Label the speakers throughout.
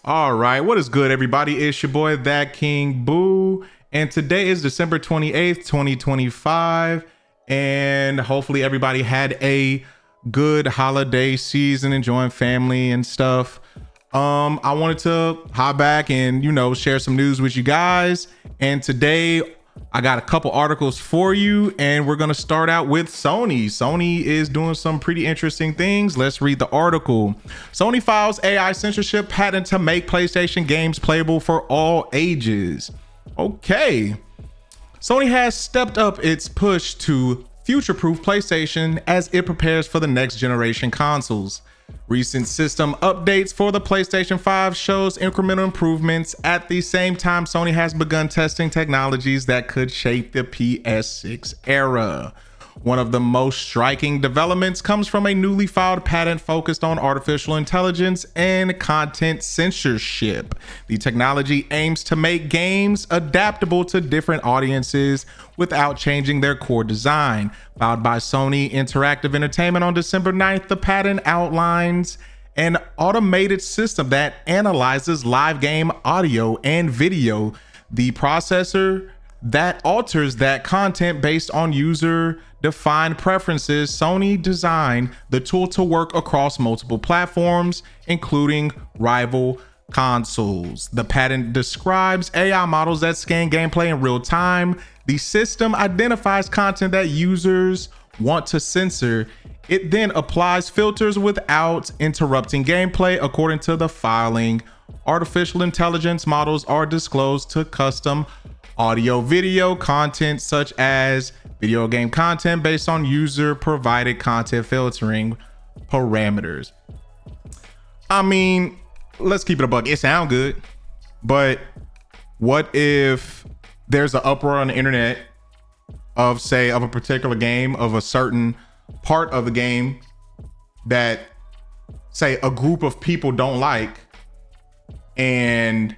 Speaker 1: All right, what is good, everybody? It's your boy, That King Boo, and today is December 28th, 2025, and hopefully everybody had a good holiday season, enjoying family and stuff. I wanted to hop back and, share some news with you guys, and today I got a couple articles for you, and we're going to start out with Sony. Sony is doing some pretty interesting things. Let's read the article. Sony files AI censorship patent to make PlayStation games playable for all ages. Okay. Sony has stepped up its push to future-proof PlayStation as it prepares for the next generation consoles. Recent system updates for the PlayStation 5 shows incremental improvements. At the same time, Sony has begun testing technologies that could shape the PS6 era. One of the most striking developments comes from a newly filed patent focused on artificial intelligence and content censorship. The technology aims to make games adaptable to different audiences without changing their core design. Filed by Sony Interactive Entertainment on December 9th, the patent outlines an automated system that analyzes live game audio and video. The processor that alters that content based on user-defined preferences. Sony designed the tool to work across multiple platforms, including rival consoles. The patent describes AI models that scan gameplay in real time. The system identifies content that users want to censor. It then applies filters without interrupting gameplay. According to the filing, artificial intelligence models are disclosed to custom audio video content such as video game content based on user provided content filtering parameters. I mean, let's keep it a buck. It sounds good, but what if there's an uproar on the internet of a particular game, of a certain part of the game that say a group of people don't like, and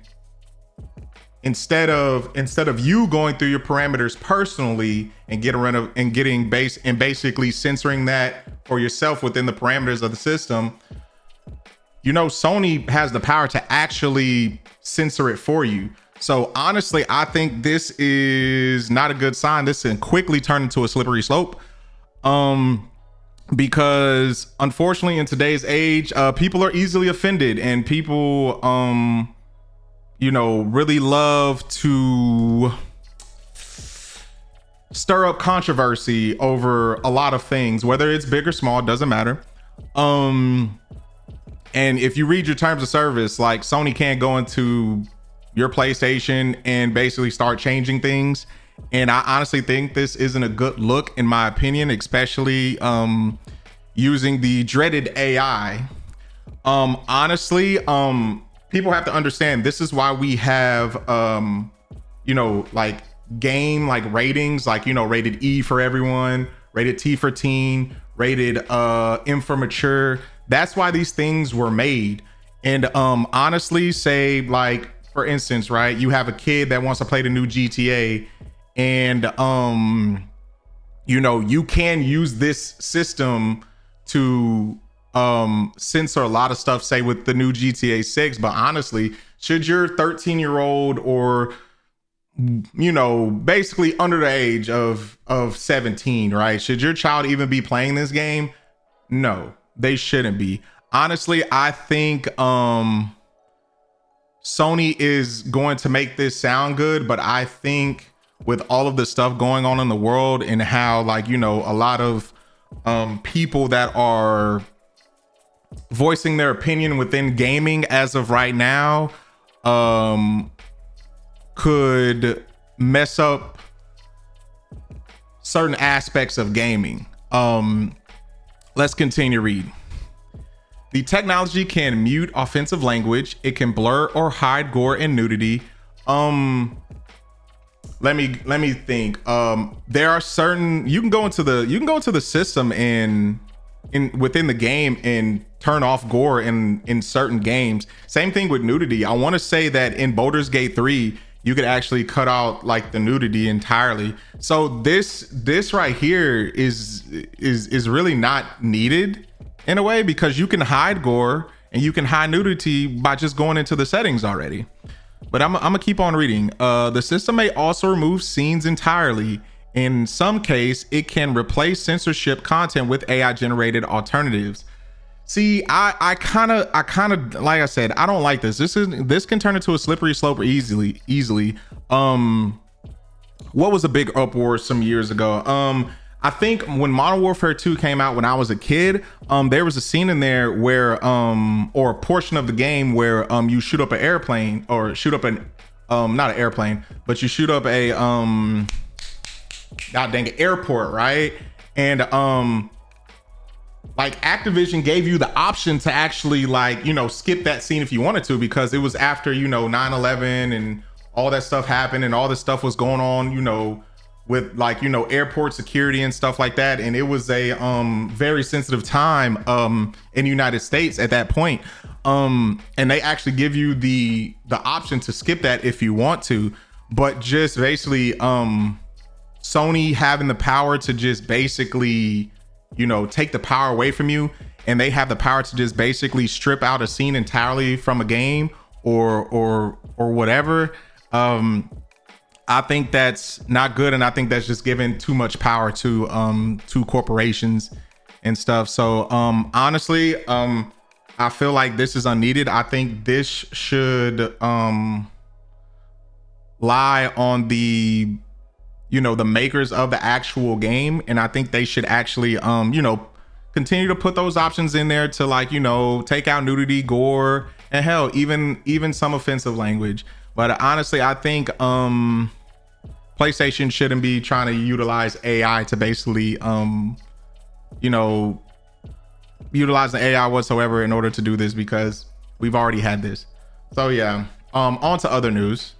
Speaker 1: instead of you going through your parameters personally and basically censoring that for yourself within the parameters of the system, Sony has the power to actually censor it for you. So honestly, I think this is not a good sign. This can quickly turn into a slippery slope. Because unfortunately in today's age, people are easily offended, and people, really love to stir up controversy over a lot of things, whether it's big or small, it doesn't matter. And if you read your terms of service, like, Sony can't go into your PlayStation and basically start changing things. And I honestly think this isn't a good look, in my opinion, especially using the dreaded AI. Honestly, people have to understand, this is why we have game ratings, rated E for everyone, rated T for teen, rated M for mature. That's why these things were made. And honestly, say, like, for instance, right, you have a kid that wants to play the new GTA, and you can use this system to censor a lot of stuff, say with the new GTA 6. But honestly, should your 13-year-old or basically under the age of 17, right, should your child even be playing this game? No, they shouldn't be. Honestly, I think Sony is going to make this sound good, but I think with all of the stuff going on in the world, and how, a lot of people that are voicing their opinion within gaming as of right now could mess up certain aspects of gaming. Let's continue read. The technology can mute offensive language. It can blur or hide gore and nudity. Let me think. There are certain, you can go into the system and within the game and turn off gore in certain games. Same thing with nudity. I want to say that in Baldur's Gate 3, you could actually cut out the nudity entirely. So this right here is really not needed in a way, because you can hide gore and you can hide nudity by just going into the settings already. But I'm gonna keep on reading. The system may also remove scenes entirely. In some case, it can replace censorship content with AI generated alternatives. See, I kind of, like I said, I don't like this. This can turn into a slippery slope easily. What was a big uproar some years ago? I think when Modern Warfare 2 came out when I was a kid, there was a scene in there where, or a portion of the game where you shoot up an airplane, or shoot up an, not an airplane, but you shoot up a, god dang it, airport, right? And like Activision gave you the option to actually, like, you know, skip that scene if you wanted to, because it was after, you know, 9/11 and all that stuff happened, and all this stuff was going on, you know, with, like, you know, airport security and stuff like that. And it was a very sensitive time in the United States at that point. And they actually give you the option to skip that if you want to, but just basically Sony having the power to just basically, you know, take the power away from you, and they have the power to just basically strip out a scene entirely from a game or whatever. I think that's not good, and I think that's just giving too much power to corporations and stuff. So honestly, I feel like this is unneeded. I think this should lie on the, you know, the makers of the actual game, and I think they should actually you know, continue to put those options in there to, like, you know, take out nudity, gore, and hell, even some offensive language. But honestly, I think PlayStation shouldn't be trying to utilize AI to basically you know, utilize the AI whatsoever in order to do this, because we've already had this. So yeah, on to other news.